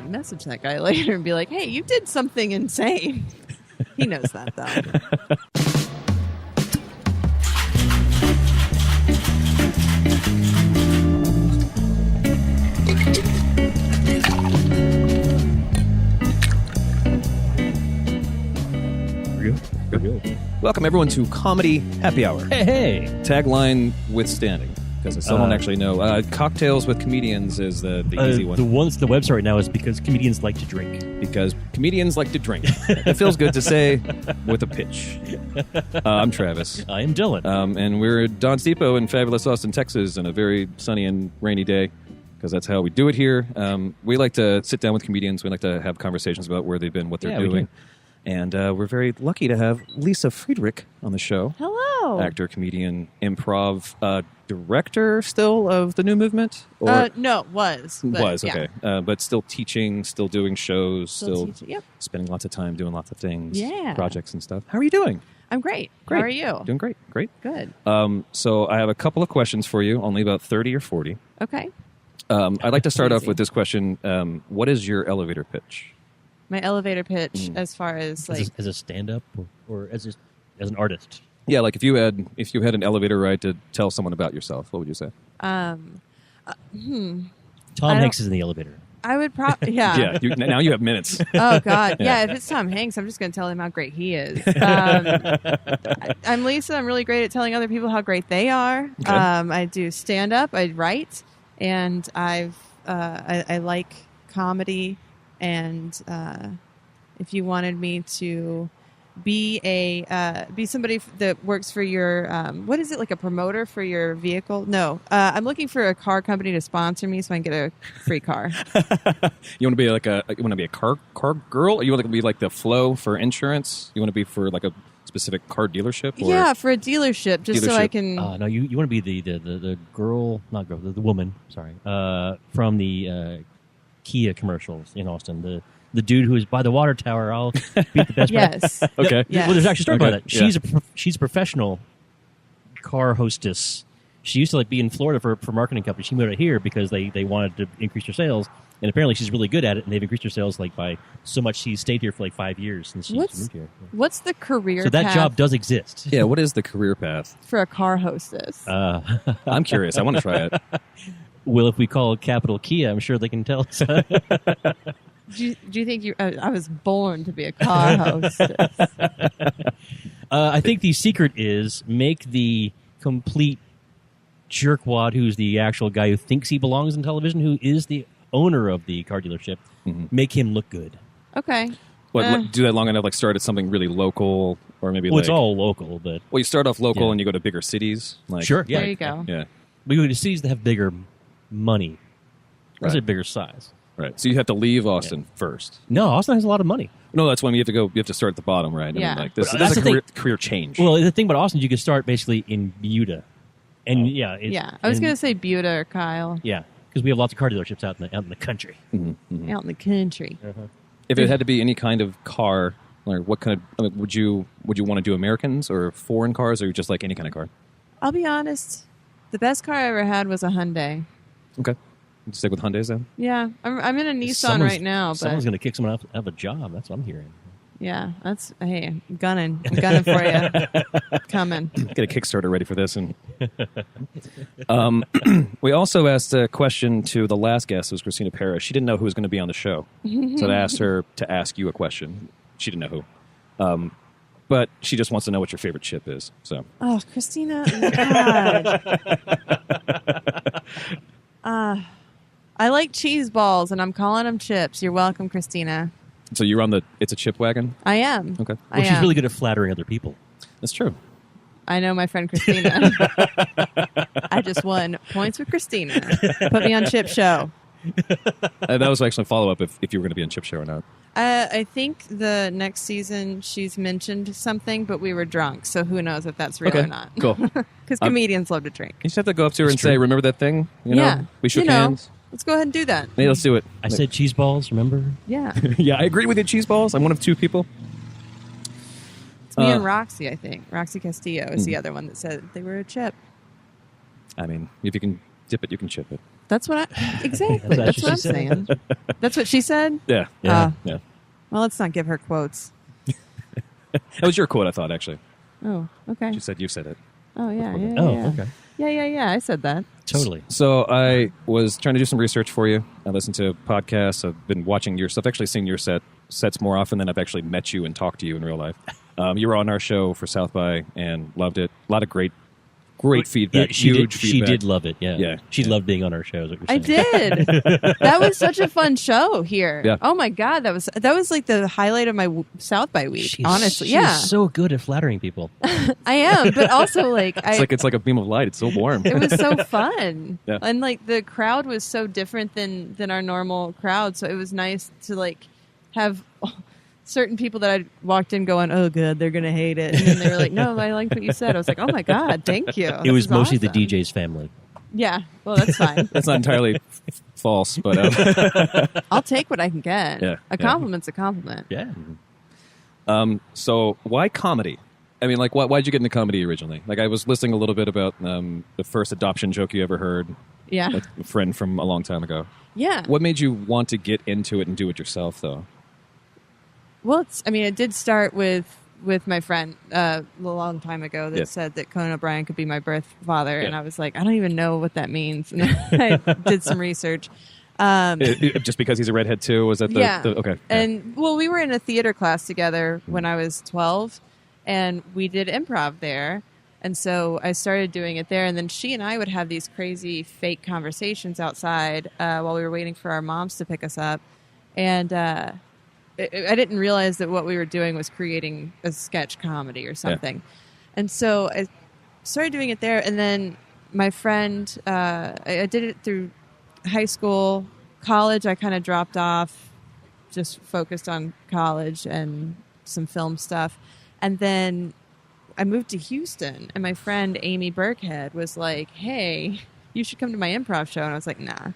message that guy later and be like, hey, you did something insane. He knows that, though. We're good. Welcome, everyone, to Comedy Happy Hour. Hey! Tagline withstanding, because I still don't actually know. Cocktails with comedians is the easy one. The one that's the website right now is because comedians like to drink. Because comedians like to drink. It feels good to say with a pitch. I'm Travis. I am Dylan. And we're at Don's Depot in fabulous Austin, Texas, on a very sunny and rainy day, because that's how we do it here. We like to sit down with comedians. We like to have conversations about where they've been, what they're doing. And we're very lucky to have Lisa Friedrich on the show. Hello. Actor, comedian, improv director still of the new movement? Or No, was. But, okay. But still teaching, still doing shows, still yep. spending lots of time doing lots of things, Yeah. projects and stuff. How are you doing? I'm great. Great. How are you? Doing great. Great. Good. So I have a couple of questions for you, only about 30 or 40. Okay. I'd like to start off with this question. What is your elevator pitch? My elevator pitch, as far as like as a stand-up or as an artist? Yeah, like if you had an elevator ride to tell someone about yourself, what would you say? Tom Hanks is in the elevator. I would probably Yeah, now you have minutes. Oh God, yeah. If it's Tom Hanks, I'm just going to tell him how great he is. I'm Lisa. I'm really great at telling other people how great they are. Okay. I do stand-up. I write, and I like comedy. And if you wanted me to be somebody that works for your what is it, like a promoter for your vehicle? No, I'm looking for a car company to sponsor me so I can get a free car. You want to be like a car girl, or you want to be like the flow for insurance? You want to be for like a specific car dealership? Or? Yeah, for a dealership, so I can. No, you want to be the girl, not girl, the woman. Sorry, from the. Kia commercials in Austin. The dude who is by the water tower. I'll beat the best. Yes. Okay. Well, there's actually a story about that. Yeah. She's a professional car hostess. She used to be in Florida for marketing companies. She moved out here because they wanted to increase her sales, and apparently she's really good at it. And they've increased her sales by so much. She's stayed here for 5 years since she moved here. What's the career? So that path job does exist. Yeah. What is the career path for a car hostess? I'm curious. I want to try it. Well, if we call Capital Kia, I'm sure they can tell us. Do you think you? I was born to be a car hostess. I think the secret is make the complete jerkwad, who's the actual guy who thinks he belongs in television, who is the owner of the car dealership, make him look good. Okay. Do that long enough, like start at something really local, or maybe it's all local, but you start off local and you go to bigger cities. Like, sure, yeah, there you go. Yeah, we go to cities that have bigger money. That's a bigger size. Right. So you have to leave Austin first. No, Austin has a lot of money. No, that's when you have to start at the bottom, right? Yeah. I mean, like this That's is a career change. Well, the thing about Austin, you can start basically in Buda, and I was going to say Buda or Kyle. Yeah, because we have lots of car dealerships out in the country. Mm-hmm. Out in the country. If it had to be any kind of car, like what kind of would you want to do? Americans or foreign cars, or just like any kind of car? I'll be honest. The best car I ever had was a Hyundai. Okay. Stick with Hyundais then? Yeah. I'm in a Nissan right now. But someone's going to kick someone out of a job. That's what I'm hearing. Yeah. I'm gunning for you. Coming. Get a Kickstarter ready for this. And we also asked a question to the last guest, who was Christina Parrish. She didn't know who was going to be on the show. So I asked her to ask you a question. She didn't know who. But she just wants to know what your favorite chip is. So. Oh, Christina. God. I like cheese balls, and I'm calling them chips. You're welcome, Christina. So you're on It's a Chip wagon? I am. Okay. Well, she's really good at flattering other people. That's true. I know my friend Christina. I just won points with Christina. Put me on Chip Show. That was actually a follow-up if you were going to be on Chip Show or not. I think the next season she's mentioned something, but we were drunk, so who knows if that's real or not. Cool. Because comedians love to drink. You just have to go up to her and say, remember that thing? We shook hands. Let's go ahead and do that. Hey, let's do it. I said cheese balls, remember? Yeah. Yeah, I agree with you, cheese balls. I'm one of two people. It's me and Roxy, I think. Roxy Castillo is the other one that said they were a chip. I mean, if you can dip it, you can chip it. That's what I exactly. That's what I'm saying. That's what she said. Yeah. Yeah. Yeah. Well, let's not give her quotes. That was your quote, I thought, actually. Oh, okay. She said you said it. Oh yeah. Yeah. Oh, yeah. okay. Yeah. I said that. Totally. So I was trying to do some research for you. I listened to podcasts. I've been watching your stuff, actually seen your sets more often than I've actually met you and talked to you in real life. You were on our show for South by and loved it. A lot of great feedback. Yeah, Huge She feedback. did love it. Yeah. Yeah. She loved being on our show. Is what you're I saying. did. That was such a fun show here. Yeah. Oh my god, that was like the highlight of my South by week. Honestly, yeah. She's so good at flattering people. I am, but also like It's like a beam of light. It's so warm. it was so fun. Yeah. And like the crowd was so different than our normal crowd, so it was nice to like have certain people that I walked in going, "Oh, good, they're gonna hate it," and then they were like, "No, I liked what you said." I was like, "Oh my god, thank you." It was mostly awesome. the DJ's family. Yeah, well, that's fine. That's not entirely false, but I'll take what I can get. Yeah, A compliment's a compliment. Yeah. so why comedy? I mean, like, why'd you get into comedy originally? Like, I was listening a little bit about the first adoption joke you ever heard, Yeah, like a friend from a long time ago. yeah. What made you want to get into it and do it yourself, though? Well, it did start with my friend a long time ago that said that Conan O'Brien could be my birth father, and I was like, I don't even know what that means. And I did some research. Just because he's a redhead too? Was that okay? And well, we were in a theater class together when I was 12, and we did improv there. And so I started doing it there, and then she and I would have these crazy fake conversations outside while we were waiting for our moms to pick us up. And I didn't realize that what we were doing was creating a sketch comedy or something. And so I started doing it there. And then my friend, I did it through high school. College, I kind of dropped off, just focused on college and some film stuff. And then I moved to Houston, and my friend Amy Burkhead was like, "Hey, you should come to my improv show." And I was like, "Nah."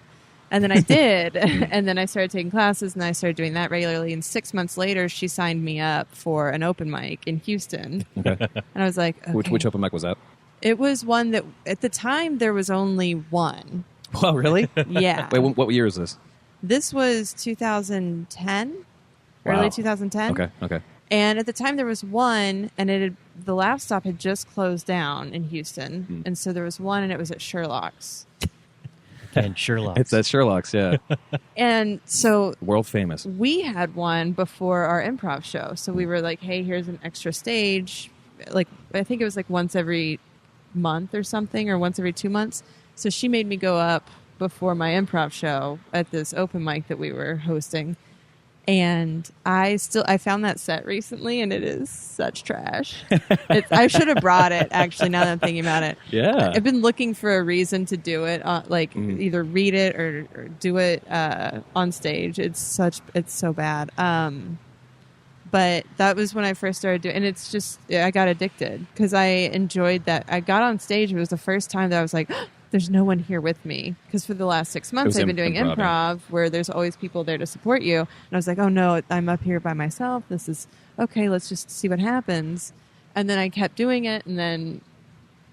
And then I did. And then I started taking classes, and I started doing that regularly. And 6 months later, she signed me up for an open mic in Houston. Okay. And I was like, okay. Which open mic was that? It was one that, at the time, there was only one. Oh, really? Yeah. Wait, what year is this? This was 2010, Wow. early 2010. Okay. And at the time, there was one, and the Laugh Stop had just closed down in Houston. And so there was one, and it was at Sherlock's. And Sherlock. It's at Sherlock's, yeah. And so World famous. we had one before our improv show. So we were like, hey, here's an extra stage. Like, I think it was like once every month or something, or once every 2 months. So she made me go up before my improv show at this open mic that we were hosting. And I found that set recently, and it is such trash. I should have brought it, actually, now that I'm thinking about it. Yeah. I've been looking for a reason to do it, either read it or do it on stage. It's so bad. But that was when I first started doing it. And it's just, I got addicted because I enjoyed that. I got on stage. It was the first time that I was like, there's no one here with me. Because for the last 6 months, I've been doing improv where there's always people there to support you. And I was like, oh no, I'm up here by myself. This is okay. Let's just see what happens. And then I kept doing it. And then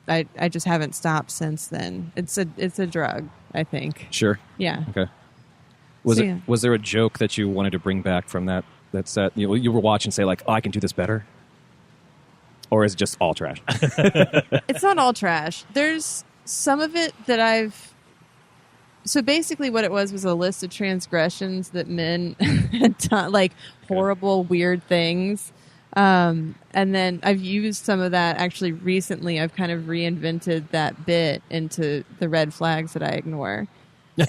I just haven't stopped since then. It's a drug, I think. Sure. Yeah. Okay. Was there a joke that you wanted to bring back from that set? You were watching and say like, oh, I can do this better? Or is it just all trash? It's not all trash. There's some of it that so basically what it was a list of transgressions that men had done, like horrible, weird things. And then I've used some of that actually recently. I've kind of reinvented that bit into the red flags that I ignore.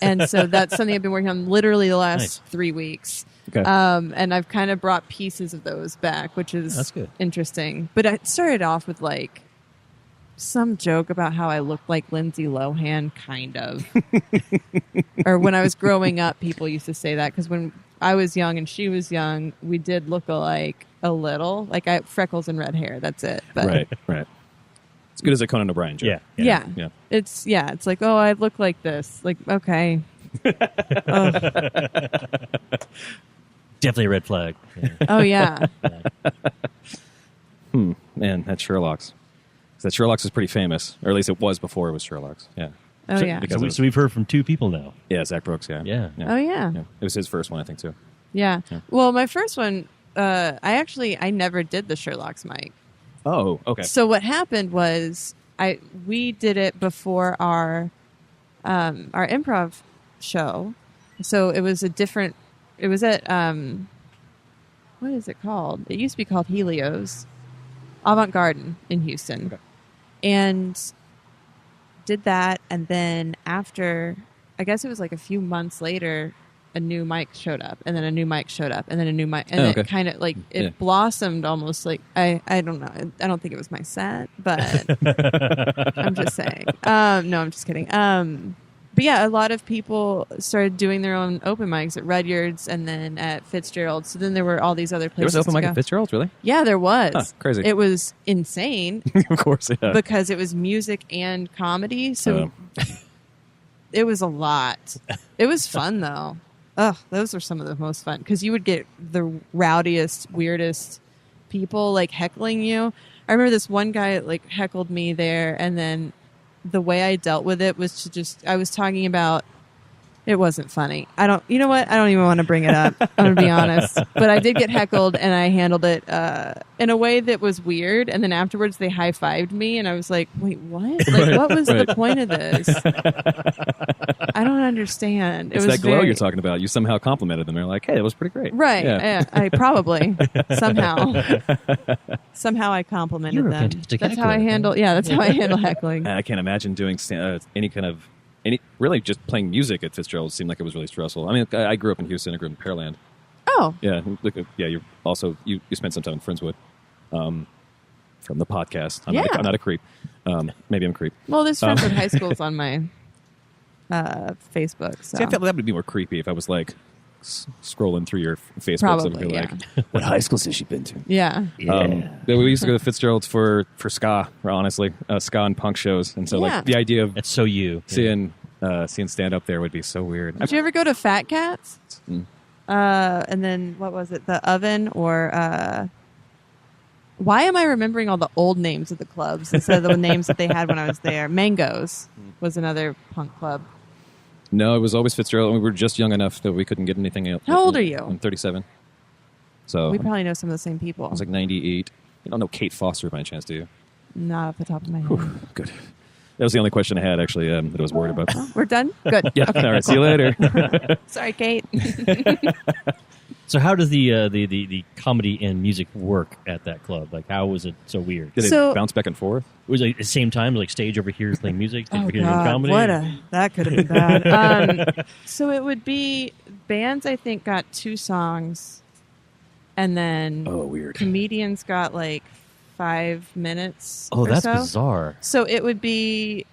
And so that's something I've been working on literally the last 3 weeks. Okay. And I've kind of brought pieces of those back, which is That's good. Interesting. But I started off with like some joke about how I looked like Lindsay Lohan, kind of. Or when I was growing up, people used to say that because when I was young and she was young, we did look alike a little. Like I freckles and red hair. That's it. But Right. It's good as a Conan O'Brien joke. Yeah. It's like, oh, I look like this. Like, okay. Oh. Definitely a red flag. Yeah. Oh yeah. Man, that Sherlock's. That Sherlock's is pretty famous, or at least it was before it was Sherlock's. Yeah. Oh, yeah. So we've heard from 2 people now. Yeah, Zach Brooks. Yeah. Oh, yeah. It was his first one, I think, too. Yeah. Well, my first one, I never did the Sherlock's mic. Oh, okay. So what happened was we did it before our improv show. So it was it was at what is it called? It used to be called Helios Avant Garden in Houston. Okay. And did that, and then after, I guess it was like a few months later, a new mic showed up, and then a new mic showed up, and then a new mic, and it kind of like it blossomed almost like I don't know. I don't think it was my set, but I'm just saying. No, I'm just kidding. But yeah, a lot of people started doing their own open mics at Rudyard's and then at Fitzgerald's. So then there were all these other places. There was open mic at Fitzgerald's, really? Yeah, there was. Huh, crazy. It was insane. Of course, yeah. Because it was music and comedy. So it was a lot. It was fun, though. Ugh, those were some of the most fun. Because you would get the rowdiest, weirdest people like heckling you. I remember this one guy like heckled me there, and then the way I dealt with it was I was talking about, it wasn't funny. You know what? I don't even want to bring it up. I'm going to be honest. But I did get heckled, and I handled it in a way that was weird. And then afterwards, they high-fived me, and I was like, wait, what? Like, what was the point of this? I don't understand. It's that glow you're talking about. You somehow complimented them. They're like, hey, that was pretty great. Right. Yeah. I probably. Somehow I complimented them. That's how I handle. Yeah, that's how I handle heckling. I can't imagine doing really just playing music at Fitzgerald seemed like it was really stressful. I mean, I grew up in Houston. I grew up in Pearland. Oh. Yeah. You spent some time in Friendswood from the podcast. I'm not a creep. Maybe I'm a creep. Well, this Friendswood High School is on my Facebook. So. See, I felt that would be more creepy if I was like scrolling through your Facebook. Probably, and be like, what high schools has she been to? Yeah. We used to go to Fitzgerald's for ska, honestly, ska and punk shows. And so like the idea of that's so you seeing stand up there would be so weird. Did you ever go to Fat Cats? And then what was it? The Oven or why am I remembering all the old names of the clubs instead of the names that they had when I was there? Mangoes was another punk club. No, it was always Fitzgerald. We were just young enough that we couldn't get anything else. How old are you? I'm 37. So we probably know some of the same people. I was like 98. You don't know Kate Foster by any chance, do you? Not off the top of my head. Whew, good. That was the only question I had, actually, that I was worried about. Oh, we're done? Good. Yeah. Okay, all right. cool. See you later. Sorry, Kate. So how does the comedy and music work at that club? Like, how was it so weird? Did it bounce back and forth? It was like at the same time, like stage over here playing music, stage over here doing comedy? That could have been bad. So it would be, bands I think got 2 songs, and then weird. Comedians got like 5 minutes. Oh, that's so. bizarre. So it would be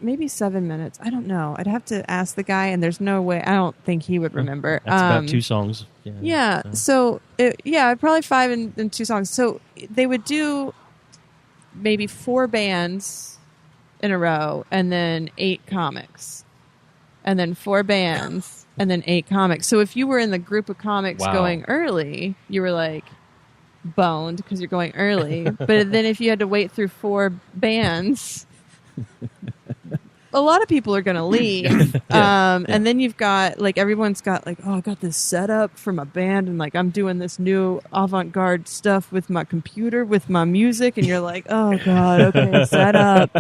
maybe 7 minutes. I don't know. I'd have to ask the guy, and there's no way. I don't think he would remember. That's about 2 songs. Yeah. So probably 5 and 2 songs. So they would do maybe 4 bands in a row, and then 8 comics, and then 4 bands, and then 8 comics. So if you were in the group of comics going early, you were like boned because you're going early. But then if you had to wait through 4 bands, a lot of people are going to leave. And then you've got like, everyone's got like, I got this setup for my band, and like I'm doing this new avant-garde stuff with my computer with my music, and you're like, oh god, okay, set up.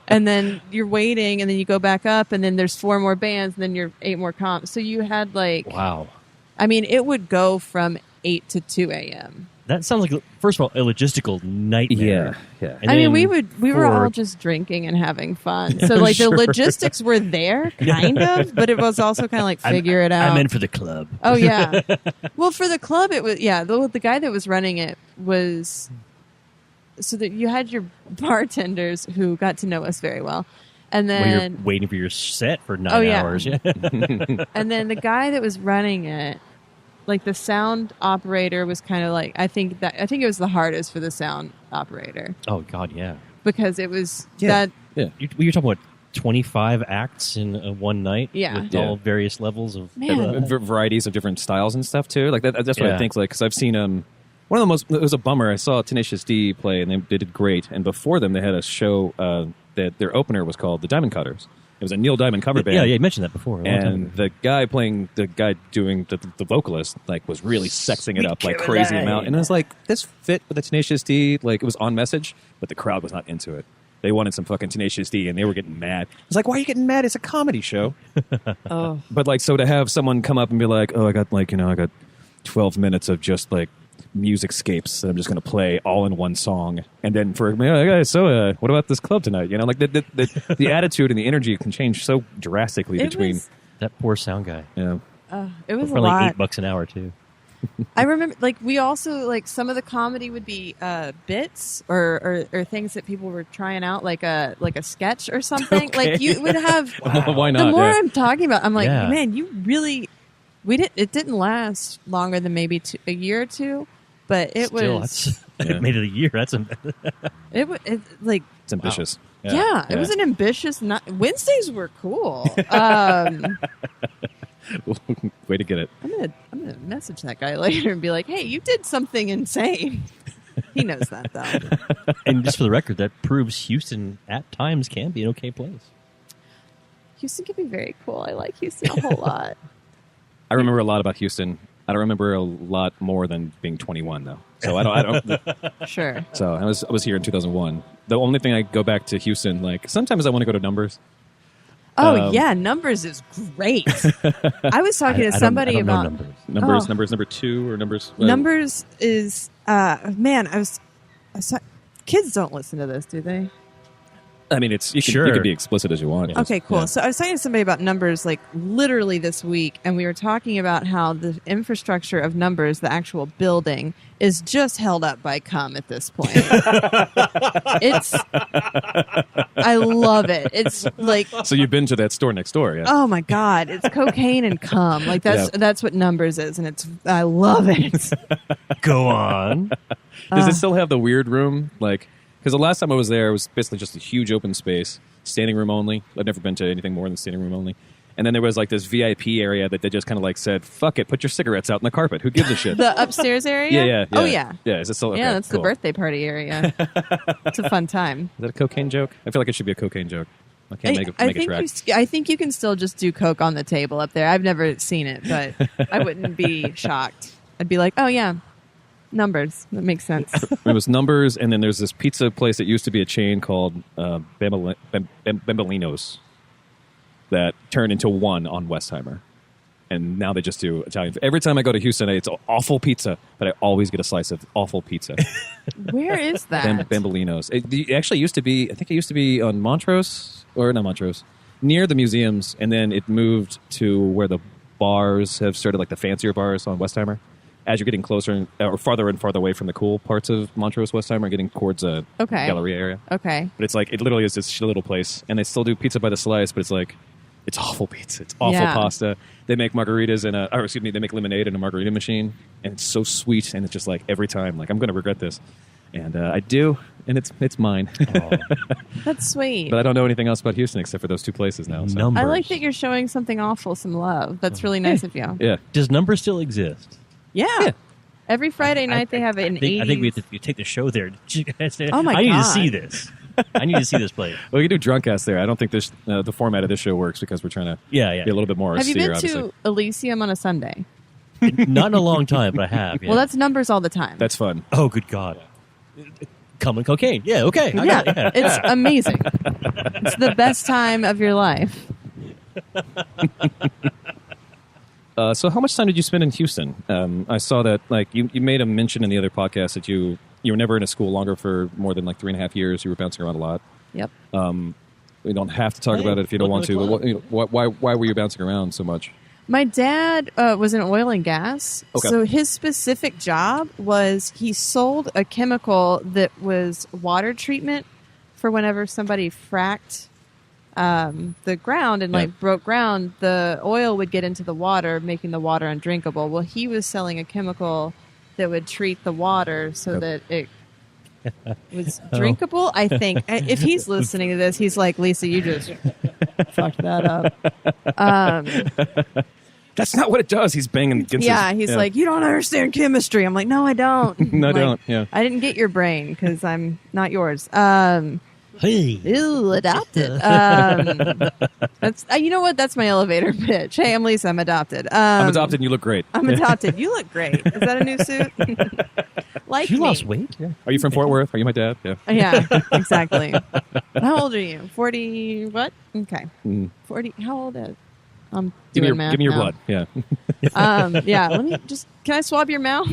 And then you're waiting, and then you go back up, and then there's 4 more bands, and then you're 8 more comps. So you had like, I mean, it would go from 8 to 2 a.m. That sounds like, first of all, a logistical nightmare. Yeah. And I mean, we were all just drinking and having fun. So like the logistics were there, kind of, but it was also kind of like figure it out. I meant for the club. Oh yeah. Well, for the club, it was the guy that was running it was so that you had your bartenders who got to know us very well. And then you're waiting for your set for 9 hours. Yeah. And then the guy that was running it, like the sound operator was kind of like, I think it was the hardest for the sound operator. Oh God, yeah. Because it was You're talking about 25 acts in one night. Yeah. With all various levels of varieties of different styles and stuff too. Like that's what I think. Like, because I've seen one of the most. It was a bummer. I saw Tenacious D play, and they did great. And before them, they had a show that their opener was called the Diamond Cutters. It was a Neil Diamond cover band. Yeah, you mentioned that before. And the guy doing the vocalist, like, was really sexing it up like crazy amount. And it was like, this fit with the Tenacious D. Like, it was on message, but the crowd was not into it. They wanted some fucking Tenacious D, and they were getting mad. I was like, why are you getting mad? It's a comedy show. Oh. But, like, so to have someone come up and be like, oh, I got 12 minutes of just, like, music scapes that I'm just going to play all in one song, and then for so what about this club tonight? Like the attitude and the energy can change so drastically between that poor sound guy. Yeah, it was for a lot. $8 an hour too. I remember, like, we also, like, some of the comedy would be bits or things that people were trying out, like a sketch or something. Okay. Like, you would have. Why not? The more Yeah. I'm talking about, I'm like, Yeah. man, you really. It didn't last longer than maybe a year or two, but it Still, was. it made it a year. That's like. It's ambitious. Wow. Yeah, it was an ambitious. Wednesdays were cool. Way to get it. I'm gonna message that guy later and be like, "Hey, you did something insane." He knows that though. And just for the record, that proves Houston at times can be an okay place. Houston can be very cool. I like Houston a whole lot. I remember a lot about Houston. I don't remember a lot more than being 21 though. So I don't. Sure. So I was here in 2001. The only thing I go back to Houston, like sometimes I want to go to Numbers. Oh yeah, Numbers is great. I was talking to somebody I don't about know Numbers. Numbers number 2 or Numbers. Numbers is man. Kids don't listen to this, do they? I mean, you can be explicit as you want. Okay, cool. Yeah. So I was talking to somebody about Numbers, like, literally this week, and we were talking about how the infrastructure of Numbers, the actual building, is just held up by cum at this point. I love it. It's like, So you've been to that store next door, yeah? oh my god, it's cocaine and cum. Like that's what Numbers is, and I love it. Go on. Does it still have the weird room? Like, because the last time I was there, it was basically just a huge open space, standing room only. I've never been to anything more than standing room only. And then there was like this VIP area that they just kind of like said, "Fuck it, put your cigarettes out on the carpet. Who gives a shit?" The upstairs area? Yeah. Oh yeah. Yeah, is it still? Okay, Yeah, that's cool. the birthday party area. It's a fun time. Is that a cocaine joke? I feel like it should be a cocaine joke. I can't make a track. I think you can still just do coke on the table up there. I've never seen it, but I wouldn't be shocked. I'd be like, oh yeah, Numbers. That makes sense. It was Numbers, and then there's this pizza place that used to be a chain called Bambolino's that turned into one on Westheimer. And now they just do Italian. Every time I go to Houston, it's awful pizza, but I always get a slice of awful pizza. Where is that? Bambolino's. It actually used to be, I think it used to be on Montrose, or not Montrose, near the museums, and then it moved to where the bars have started, like the fancier bars on Westheimer. As you're getting closer or farther and farther away from the cool parts of Montrose, Westheimer, getting towards a Galleria area. Okay. But it's like, it literally is this little place, and they still do pizza by the slice, but it's like, it's awful pizza. It's awful pasta. They make margaritas they make lemonade in a margarita machine, and it's so sweet, and it's just like every time, like, I'm going to regret this. And I do, and it's mine. That's sweet. But I don't know anything else about Houston except for those two places now. So. Numbers. I like that you're showing something awful some love. That's really nice of you. Yeah. Does Numbers still exist? Yeah. Every Friday night they have an 80s. I think we have to take the show there. Oh my I need to God. see this. I need to see this play. Well, you can do Drunkcast there. I don't think the format of this show works because we're trying to be a little bit more Have you austere, been obviously. to Elysium on a Sunday? Not in a long time, but I have. Yeah. Well, that's Numbers all the time. That's fun. Oh, good God. Cum and cocaine. Yeah, okay. I got it, yeah. It's amazing. It's the best time of your life. So how much time did you spend in Houston? I saw that like you made a mention in the other podcast that you were never in a school longer for more than like 3.5 years. You were bouncing around a lot. Yep. We don't have to talk about it if you don't want to. But why were you bouncing around so much? My dad was in oil and gas. Okay. So his specific job was he sold a chemical that was water treatment for whenever somebody fracked the ground and like broke ground, the oil would get into the water, making the water undrinkable. Well, he was selling a chemical that would treat the water so that it was drinkable. I think if he's listening to this, he's like, Lisa, you just fucked that up. That's not what it does. He's banging against He's like, you don't understand chemistry. I'm like, no, I don't. No, I Like, don't. Yeah. I didn't get your brain because I'm not yours. Hey. Ew, adopted. That's you know what? That's my elevator pitch. Hey, I'm Lisa. I'm adopted. I'm adopted and you look great. I'm adopted. You look great. Is that a new suit? Like You me. lost weight? Yeah. Are you from Fort Worth? Are you my dad? Yeah. Yeah, exactly. How old are you? 40 what? Okay. 40. How old is? I'm Give me doing math your now. blood. Yeah. Yeah, let me just. Can I swab your mouth?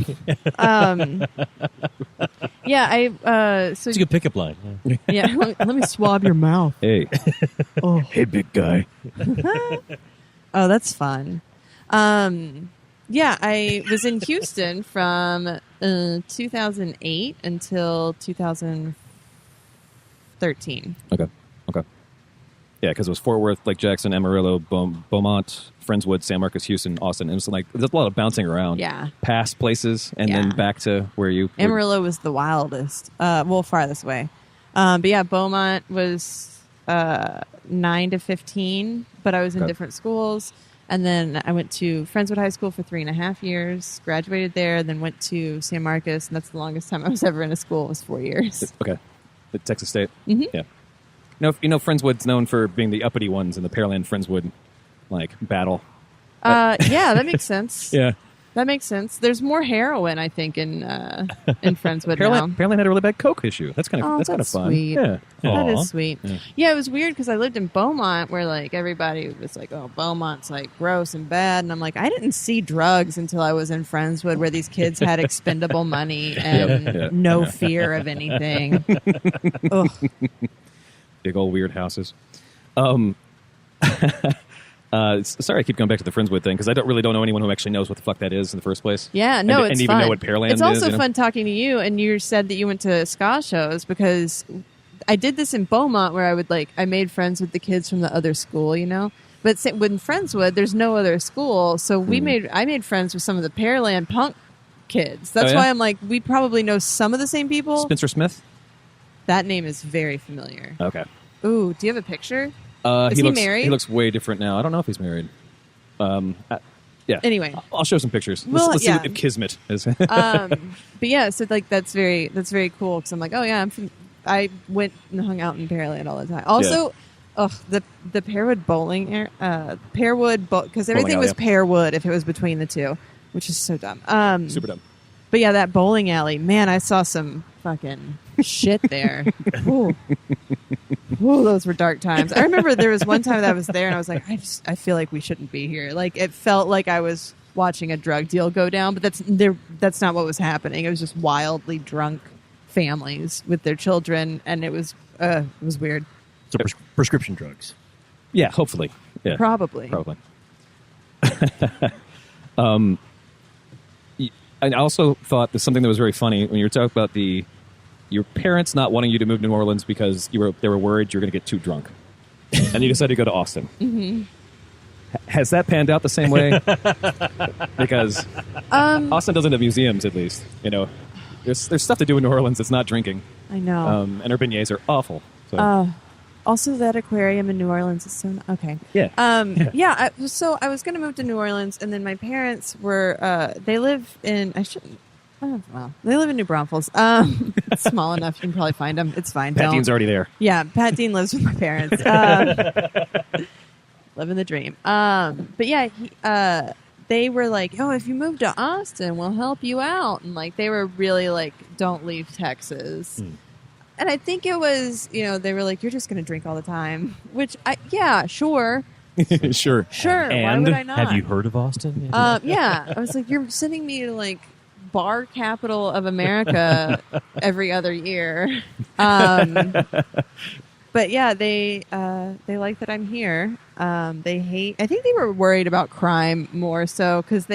Yeah, so It's a good pickup line. Yeah. yeah, let me swab your mouth. Hey. Oh, Hey, big guy. oh, that's fun. Yeah, I was in Houston from 2008 until 2013. Okay. Yeah, because it was Fort Worth, Lake Jackson, Amarillo, Beaumont, Friendswood, San Marcos, Houston, Austin. And it's like there's a lot of bouncing around. Yeah. Past places and then Yeah. back to where you. Amarillo was the wildest. Farthest away. But yeah, Beaumont was 9 to 15, but I was in Okay. different schools. And then I went to Friendswood High School for 3.5 years, graduated there, then went to San Marcos, and that's the longest time I was ever in a school was 4 years. Okay. At Texas State. Mhm. Yeah. You know, Friendswood's known for being the uppity ones in the Pearland Friendswood battle. Yeah, that makes sense. Yeah. That makes sense. There's more heroin, I think, in Friendswood now. Pearland had a really bad coke issue. That's kind of Oh, that's kind of that's fun. sweet. Yeah. That Aw. is sweet. Yeah, it was weird because I lived in Beaumont where like everybody was like, oh, Beaumont's like gross and bad. And I'm like, I didn't see drugs until I was in Friendswood where these kids had expendable money and Yep. no fear of anything. Ugh. Big old weird houses. Sorry, I keep going back to the Friendswood thing because I don't know anyone who actually knows what the fuck that is in the first place. Yeah, no, and it's even fun. know what Pearland it's is. also you know? fun talking to you, and you said that you went to ska shows because I did this in Beaumont where I made friends with the kids from the other school, you know. But with Friendswood, there's no other school, so I made friends with some of the Pearland punk kids. That's Oh, yeah? why I'm like, we probably know some of the same people. Spencer Smith. That name is very familiar. Okay. Ooh, do you have a picture? Is he married? He looks way different now. I don't know if he's married. Yeah. Anyway. I'll show some pictures. Well, let's yeah. see if Kismet is. But yeah, so like that's very cool because I'm like, oh yeah, I went and hung out in Pearland all the time. Also, the Pearwood bowling because everything alley, was yeah. Pearwood if it was between the two, which is so dumb. Super dumb. But yeah, that bowling alley, man, I saw some fucking shit there. Ooh. Ooh, those were dark times. I remember there was one time that I was there and I was like, I feel like we shouldn't be here. Like it felt like I was watching a drug deal go down, but that's not what was happening. It was just wildly drunk families with their children, and it was weird. So prescription drugs. Yeah, hopefully. Yeah, Probably. I also thought there's something that was very funny when you were talking about your parents not wanting you to move to New Orleans because they were worried you were going to get too drunk, and you decided to go to Austin. Mm-hmm. Has that panned out the same way? Because Austin doesn't have museums, at least. You know, there's stuff to do in New Orleans that's not drinking. I know. And our beignets are awful. So. Also, that aquarium in New Orleans is so okay. Yeah. So I was going to move to New Orleans, and then my parents were. They live in. I shouldn't. Oh, well, they live in New Braunfels. It's small enough you can probably find them. It's fine. Pat Dean's already there. Yeah, Pat Dean lives with my parents. Living the dream. But yeah, they were like, "Oh, if you move to Austin, we'll help you out," and like they were really like, "Don't leave Texas." And I think it was, they were like, "You're just going to drink all the time," which, sure. Sure. Sure. And why would I not? have you heard of Austin? Yeah. I was like, you're sending me to like bar capital of America every other year. But yeah, they like that I'm here. They hate. I think they were worried about crime more so because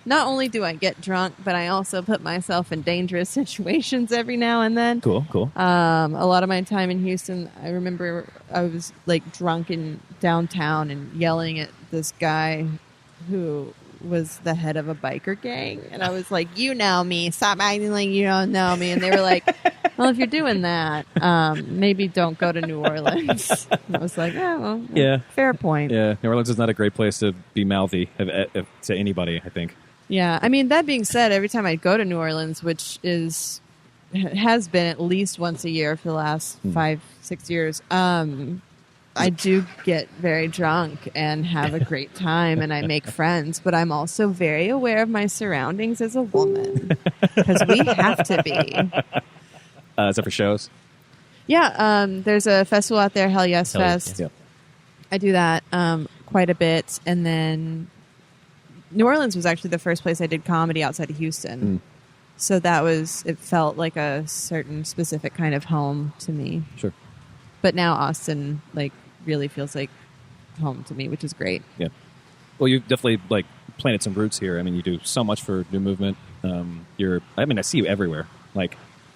not only do I get drunk, but I also put myself in dangerous situations every now and then. Cool. A lot of my time in Houston, I remember I was like drunk in downtown and yelling at this guy who was the head of a biker gang, and I was like, "You know me, stop acting like you don't know me." And they were like, "Well, if you're doing that, maybe don't go to New Orleans." And I was like, "Oh, well, Yeah. fair point." Yeah, New Orleans is not a great place to be mouthy to anybody, I think. Yeah, I mean, that being said, every time I go to New Orleans, which is has been at least once a year for the last 5-6 years. I do get very drunk and have a great time, and I make friends, but I'm also very aware of my surroundings as a woman because we have to be. Is that for shows? Yeah, there's a festival out there, Hell Yes Fest. Yeah. I do that quite a bit, and then New Orleans was actually the first place I did comedy outside of Houston. So it felt like a certain specific kind of home to me. Sure. But now Austin, really feels like home to me, which is great. Yeah. Well, you've definitely planted some roots here. I mean, you do so much for New Movement. I see you everywhere. I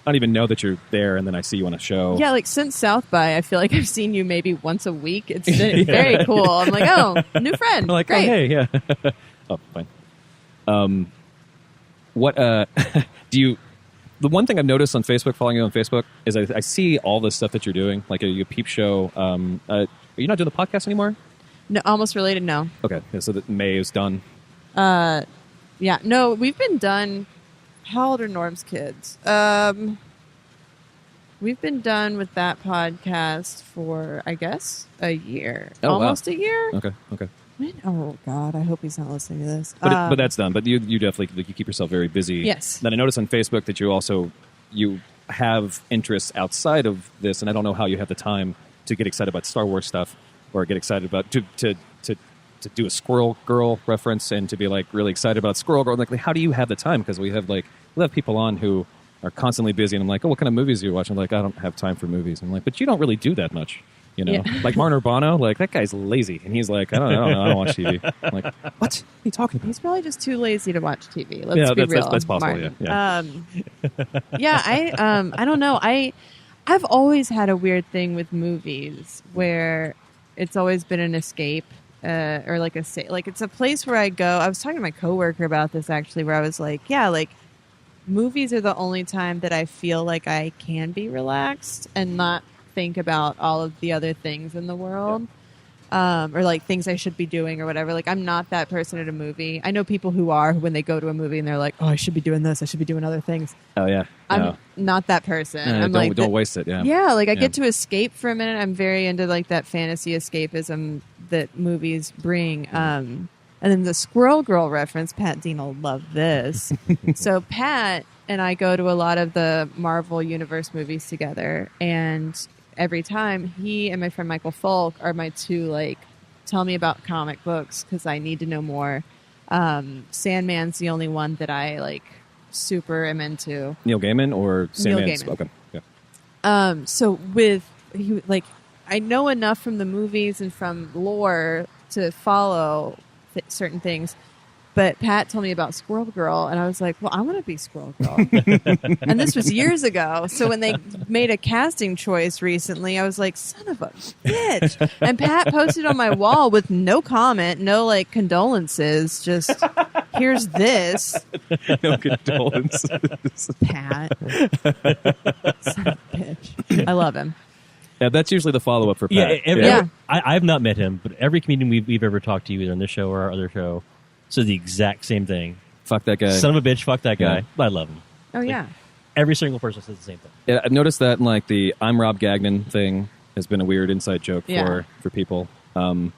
don't even know that you're there, and then I see you on a show. Yeah, since South by, I feel like I've seen you maybe once a week. It's been very cool. I'm like, oh, new friend. I'm like, great. Oh, hey, yeah. Oh, fine. What do you? The one thing I've noticed on Facebook, following you on Facebook, is I see all the stuff that you're doing, like a Peep show. Are you not doing the podcast anymore? No, almost related. No. Okay, yeah, so that May is done. Yeah, no, we've been done. How old are Norm's kids? We've been done with that podcast for, I guess, a year. Oh, almost wow. a year. Okay. Oh God, I hope he's not listening to this. But that's done. But you definitely you keep yourself very busy. Yes. Then I noticed on Facebook that you have interests outside of this, and I don't know how you have the time to get excited about Star Wars stuff or get excited about to do a Squirrel Girl reference and to be really excited about Squirrel Girl. How do you have the time? Because we have people on who are constantly busy, and I'm like, oh, what kind of movies are you watching? I don't have time for movies. I'm like, but you don't really do that much. Yeah. Like Martin Urbano, that guy's lazy, and he's like, I don't know, I don't watch TV. I'm like, what are you talking about? He's probably just too lazy to watch TV. Let's be real. That's possible. Martin. Yeah. I don't know. I've always had a weird thing with movies where it's always been an escape, or it's a place where I go. I was talking to my coworker about this actually, where I was like, movies are the only time that I feel like I can be relaxed and not think about all of the other things in the world, or things I should be doing or whatever. I'm not that person at a movie. I know people who are, when they go to a movie and they're like, oh, I should be doing this, I should be doing other things. Oh yeah, I'm not that person. I'm don't waste it. Yeah, yeah. I get to escape for a minute. I'm very into that fantasy escapism that movies bring. And then the Squirrel Girl reference, Pat Dean will love this. So Pat and I go to a lot of the Marvel Universe movies together, and every time, he and my friend Michael Folk are my two, tell me about comic books because I need to know more. Sandman's the only one that I, super am into. Neil Gaiman or Sandman? Neil Gaiman. Okay. Yeah. So I know enough from the movies and from lore to follow certain things. But Pat told me about Squirrel Girl, and I was like, well, I want to be Squirrel Girl. And this was years ago. So when they made a casting choice recently, I was like, son of a bitch. And Pat posted on my wall with no comment, no condolences, just here's this. No condolences. Pat. Son of a bitch. I love him. Yeah, that's usually the follow-up for Pat. I've not met him, but every comedian we've ever talked to, either on this show or our other show, says the exact same thing. Fuck that guy. Son of a bitch, fuck that guy. Yeah. But I love him. Oh, yeah. Every single person says the same thing. Yeah, I've noticed that in the I'm Rob Gagnon thing has been a weird inside joke for people. I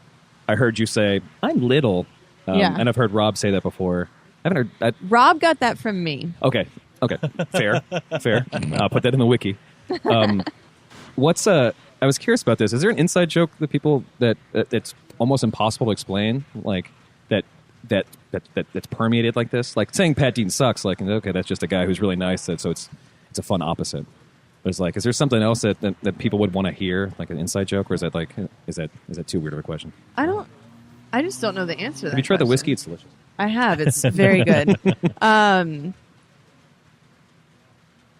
heard you say, I'm little. And I've heard Rob say that before. I haven't heard... Rob got that from me. Okay. Fair. I'll put that in the wiki. I was curious about this. Is there an inside joke that people that it's almost impossible to explain, that's permeated like this? Saying Pat Dean sucks, okay, that's just a guy who's really nice, so it's a fun opposite. But it's is there something else that people would want to hear, an inside joke, or is that is that too weird of a question? I just don't know the answer to that. Have you tried the whiskey? It's delicious. I have. It's very good.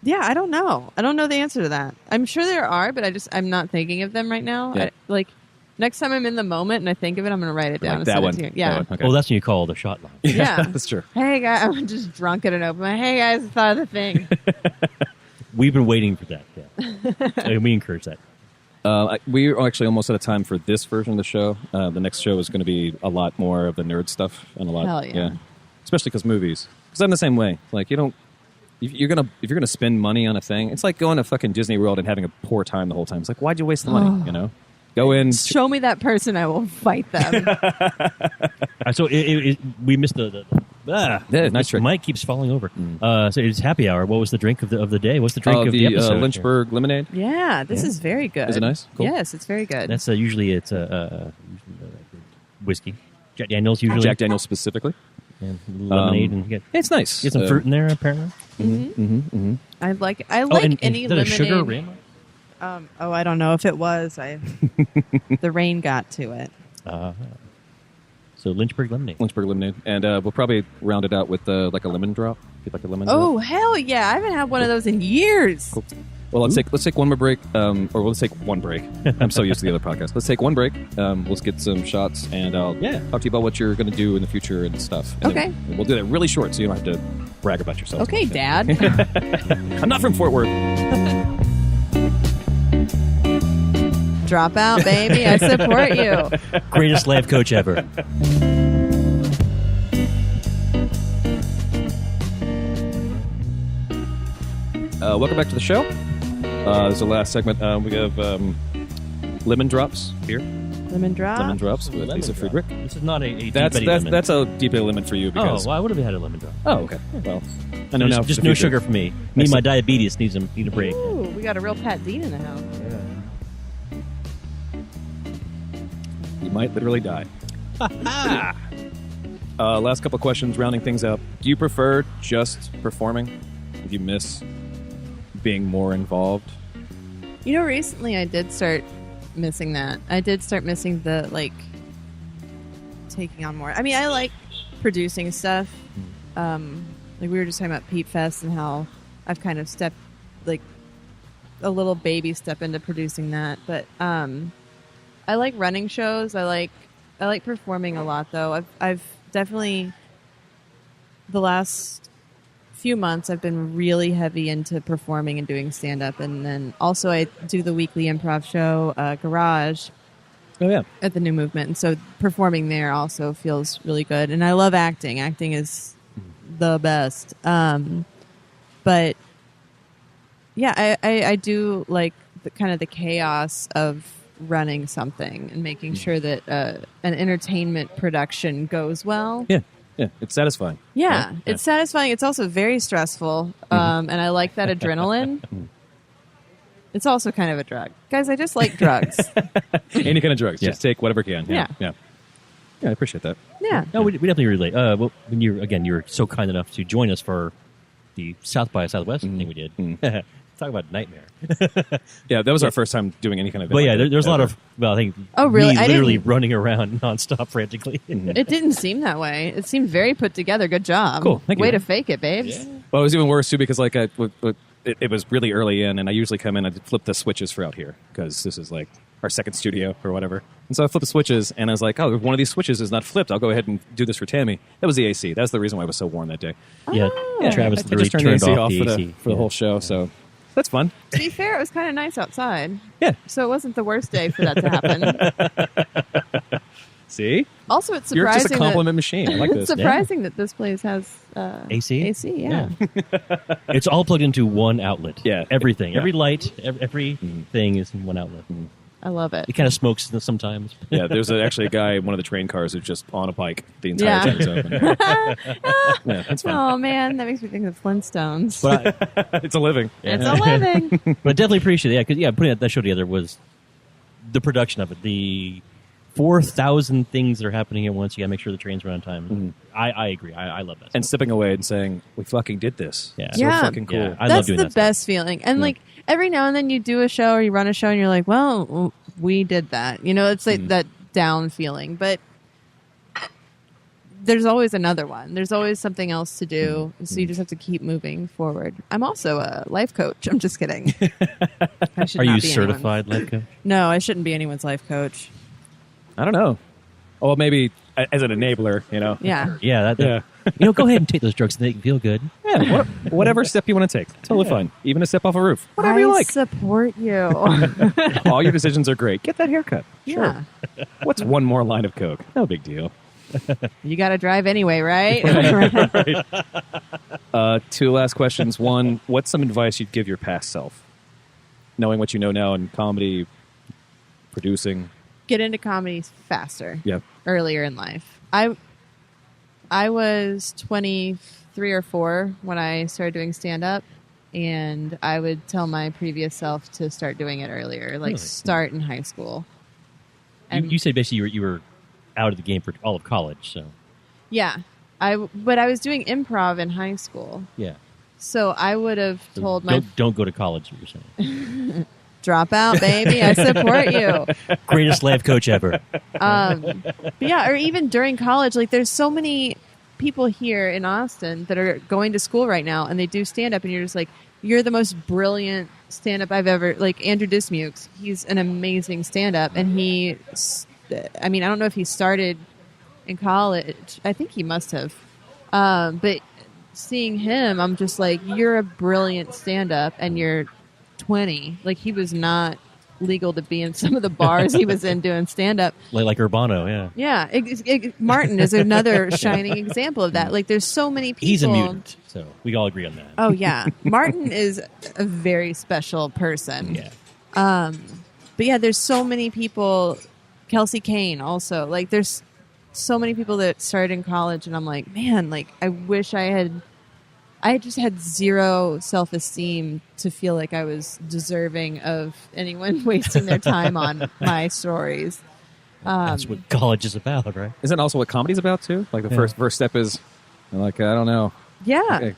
Yeah, I don't know. I don't know the answer to that. I'm sure there are, but I'm not thinking of them right now. Yeah. Next time I'm in the moment and I think of it, I'm going to write it down. That one. Yeah. That one. Okay. Oh, that's when you call the shot line. Yeah. That's true. Hey, guys. I'm just drunk at an open mic. Hey, guys, I thought of the thing. We've been waiting for that. Yeah. And we encourage that. We're actually almost out of time for this version of the show. The next show is going to be a lot more of the nerd stuff and a lot. Hell yeah. Especially because movies. Because I'm the same way. if you're gonna spend money on a thing, it's like going to fucking Disney World and having a poor time the whole time. It's like, why'd you waste the money? You know, go in. Show me that person, I will fight them. So we missed the nice trick. Mike keeps falling over. So it's happy hour. What was the drink of the day? What's the drink of the episode? Lynchburg lemonade. Yeah, this is very good. Is it nice? Cool. Yes, it's very good. That's usually it's whiskey. Jack Daniels usually. Jack Daniels specifically. And lemonade and it's nice. Get some fruit in there apparently. I like And any is that lemonade. a sugar rim? I don't know if it was. The rain got to it. So Lynchburg lemonade. Lynchburg lemonade, and we'll probably round it out with like a lemon drop. If you'd like a lemon Oh drop. hell yeah! I haven't had one of those in years. Cool. Well, let's take one more break, or let's take one break. I'm so used to the other podcast. Let's take one break. Let's get some shots, and I'll talk to you about what you're going to do in the future and stuff. And Okay. then we'll do that really short, so you don't have to brag about yourself. Okay, Dad. I'm not from Fort Worth. Drop out, baby. I support you. Greatest life coach ever. Welcome back to the show. This is the last segment. We have lemon drops here. Lemon drop. Lemon drops with Lisa Friedrich. This is not a That's deep lemon. that's a deep lemon for you. Because, well, I would have had a lemon drop. Oh, okay. Well, I know now. Just no sugar for me. Me and my diabetes need a break. Ooh, we got a real Pat Dean in the house. You might literally die. Last couple of questions, rounding things up. Do you prefer just performing? Do you miss being more involved? You know, recently I did start missing that. I did start missing the, taking on more. I mean, I like producing stuff. Like we were just talking about Peep Fest and how I've kind of stepped, a little baby step into producing that. But I like running shows. I like performing a lot, though. I've definitely, the last few months, I've been really heavy into performing and doing stand-up. And then also I do the weekly improv show, Garage. Oh, yeah. At the New Movement. And so performing there also feels really good. And I love acting. Acting is the best. But yeah, I do like the chaos of running something and making sure that an entertainment production goes well. Yeah, it's satisfying. Yeah, right? it's satisfying. It's also very stressful, and I like that adrenaline. It's also kind of a drug. Guys, I just like drugs. Any kind of drugs. Yeah. Just take whatever you can. Yeah. Yeah, I appreciate that. Yeah. No, we definitely relate. Well, when you were so kind enough to join us for the South by Southwest thing we did. Talk about nightmare. Yeah, that was our first time doing any kind of. But yeah, there's a lot of. Well, I think. Oh, really? Me I literally didn't- running around nonstop frantically. It didn't seem that way. It seemed very put together. Good job. Cool. Thank you. Way to fake it, babes. Well, it was even worse too because it was really early in, and I usually come in and flip the switches for out here because this is like our second studio or whatever. And so I flipped the switches, and I was like, oh, if one of these switches is not flipped, I'll go ahead and do this for Tammy. That was the AC. That's the reason why I was so warm that day. Yeah, Travis I literally just turned turned the AC off off the for AC the whole show, so that's fun. To be fair, it was kind of nice outside. Yeah. So it wasn't the worst day for that to happen. See? Also, it's You're surprising just a compliment machine. I like it's this. surprising that this place has AC? AC, yeah. It's all plugged into one outlet. Yeah. Everything. Yeah. Every light, everything is in one outlet. I love it. It kind of smokes sometimes. Yeah, there's actually a guy in one of the train cars who's just on a bike the entire Yeah. time. It's open. Yeah, that's fun. Oh man, that makes me think of Flintstones. But It's a living. It's a living. But I definitely appreciate it. Because putting that show together was the production of it. The 4,000 things that are happening at once. You got to make sure the trains run on time. I agree. I love that. And stepping away and saying, we fucking did this. Yeah. So Yeah. fucking cool. Yeah, I love That's doing the that stuff. best feeling. And like every now and then you do a show or you run a show and you're like, well, we did that. You know, it's like that down feeling. But there's always another one. There's always something else to do. So you just have to keep moving forward. I'm also a life coach. I'm just kidding. I should Are not you be certified life coach? No, I shouldn't be anyone's life coach. I don't know. Oh, well, maybe as an enabler, you know? Yeah. Yeah. Go ahead and take those drugs and make you feel good. Yeah, whatever step you want to take. Totally fine. Even a step off a roof. Whatever you I like. support you. All your decisions are great. Get that haircut. Sure. Yeah. What's one more line of coke? No big deal. You got to drive anyway, right? Two last questions. One, what's some advice you'd give your past self? Knowing what you know now in comedy, producing. Get into comedy faster. Yeah. Earlier in life. I was 23 or 4 when I started doing stand-up, and I would tell my previous self to start doing it earlier, like start in high school. And You said basically you were out of the game for all of college, so. yeah. But I was doing improv in high school. Yeah. So I would have told Don't go to college, what you're saying. drop out, baby. I support you. Greatest life coach ever. But yeah, or even during college, like there's so many people here in Austin that are going to school right now and they do stand up and you're just like, you're the most brilliant stand up I've ever, like Andrew Dismukes. He's an amazing stand up and I don't know if he started in college. I think he must have. But seeing him, I'm just like, you're a brilliant stand up and you're 20. Like he was not legal to be in some of the bars he was in doing stand-up. Like Urbano, yeah. Yeah. Martin is another shining example of that. Like there's so many people. He's a mutant, so we all agree on that. Oh, yeah. Martin is a very special person. Yeah. But yeah, there's so many people. Kelsey Kane also. Like there's so many people that started in college and I'm like, man, like I wish I just had zero self-esteem to feel like I was deserving of anyone wasting their time on my stories. That's what college is about, right? Isn't that also what comedy's about, too? Like, the first step is, like, I don't know. Yeah, okay.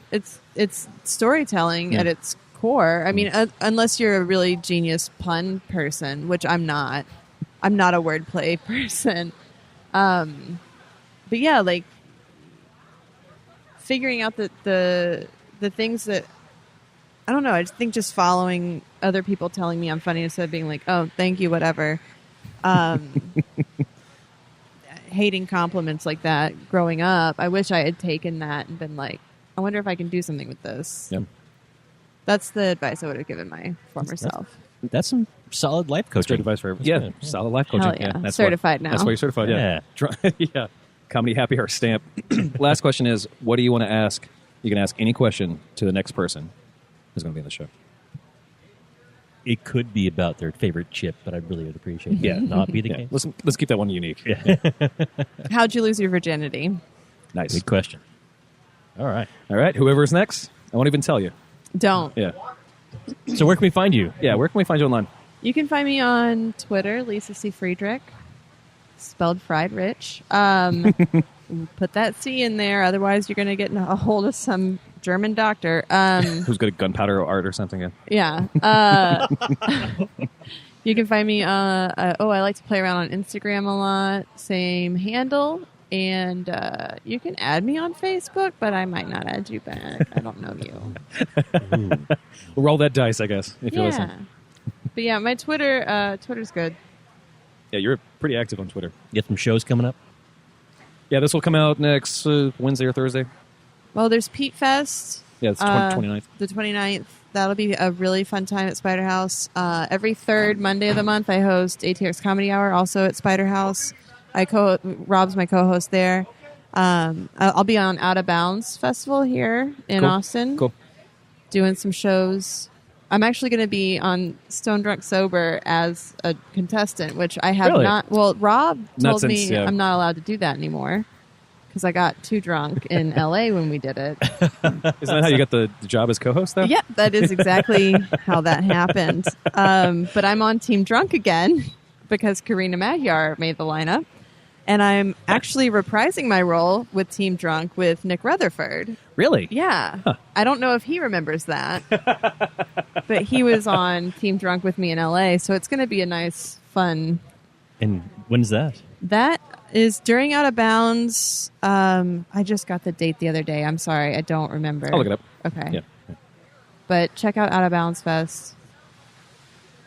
It's storytelling at its core. I mean, unless you're a really genius pun person, which I'm not. I'm not a wordplay person. But yeah, like, figuring out the things that I don't know. I just think just following other people telling me I'm funny instead of being like, oh, thank you, whatever. Hating compliments like that growing up. I wish I had taken that and been like, I wonder if I can do something with this. Yep. That's the advice I would have given my former self. That's some solid life coaching. Great advice for everyone. Yeah, solid life coaching. Hell yeah. That's certified now. That's why you're certified. Yeah. Yeah. Comedy happy hour stamp. Last question is, what do you want to ask? You can ask any question to the next person who's going to be on the show. It could be about their favorite chip, but I really would appreciate that not be the case. Let's keep that one unique. Yeah. How'd you lose your virginity? Nice. Good question. All right. Whoever's next, I won't even tell you. Don't. Yeah. So where can we find you? Yeah, where can we find you online? You can find me on Twitter, Lisa C. Friedrich, spelled Friedrich. Put that C in there, otherwise you're going to get a hold of some German doctor. Who's good at gunpowder art or something? Yeah. You can find me. I like to play around on Instagram a lot. Same handle. And you can add me on Facebook, but I might not add you back. I don't know you. We'll roll that dice, I guess, if you listen. But yeah, my Twitter's good. Yeah, you're pretty active on Twitter. You have some shows coming up? Yeah, this will come out next Wednesday or Thursday. Well, there's Peep Fest. Yeah, it's 29th. The 29th. That'll be a really fun time at Spider House. Every third Monday of the month, I host ATX Comedy Hour, also at Spider House. Rob's my co-host there. I'll be on Out of Bounds Festival here in Austin. Cool. Doing some shows. I'm actually going to be on Stone Drunk Sober as a contestant, which I have not. Well, Rob told me I'm not allowed to do that anymore because I got too drunk in LA when we did it. Isn't that how you got the job as co-host, though? Yeah, that is exactly how that happened. But I'm on Team Drunk again because Karina Magyar made the lineup. And I'm actually reprising my role with Team Drunk with Nick Rutherford. Really? Yeah. Huh. I don't know if he remembers that. But he was on Team Drunk with me in LA, so it's going to be a nice, fun... And when's that? That is during Out of Bounds. I just got the date the other day. I'm sorry, I don't remember. I'll look it up. Okay. Yeah. But check out Out of Bounds Fest.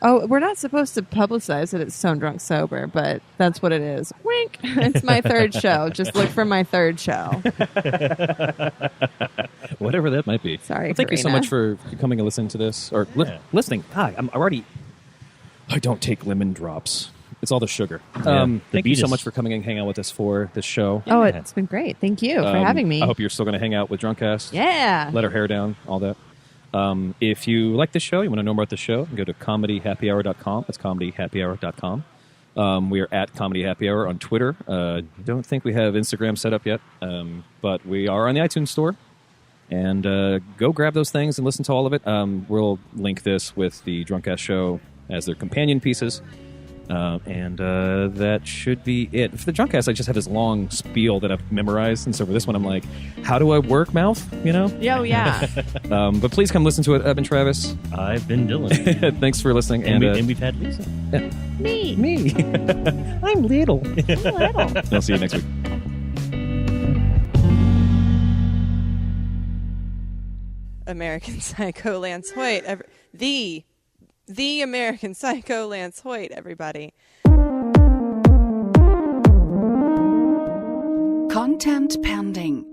Oh, we're not supposed to publicize that it's Stone Drunk Sober, but that's what it is. Wink. It's my third show. Just look for my third show. Whatever that might be. Sorry, thank you so much for coming and listening to this. Or listening. Hi, I don't take lemon drops. It's all the sugar. The Thank you so Beatus. much for coming and hanging out with us for this show. Oh, it's been great. Thank you for having me. I hope you're still going to hang out with Drunkcast. Yeah. Let our hair down, all that. If you like this show, you want to know more about the show, go to comedyhappyhour.com. That's comedyhappyhour.com. We are at Comedy Happy Hour on Twitter. Don't think we have Instagram set up yet, but we are on the iTunes Store. And go grab those things and listen to all of it. We'll link this with the Drunkcast show as their companion pieces. And that should be it. For the Drunkcast, I just have this long spiel that I've memorized. And so for this one, I'm like, how do I work mouth? You know? Oh, yeah. But please come listen to it. I've been Travis. I've been Dylan. Thanks for listening. And we've had Lisa. Yeah. Me. I'm little. I'll see you next week. American Psycho Lance Hoyt. The American Psycho Lance Hoyt, everybody. Content pending.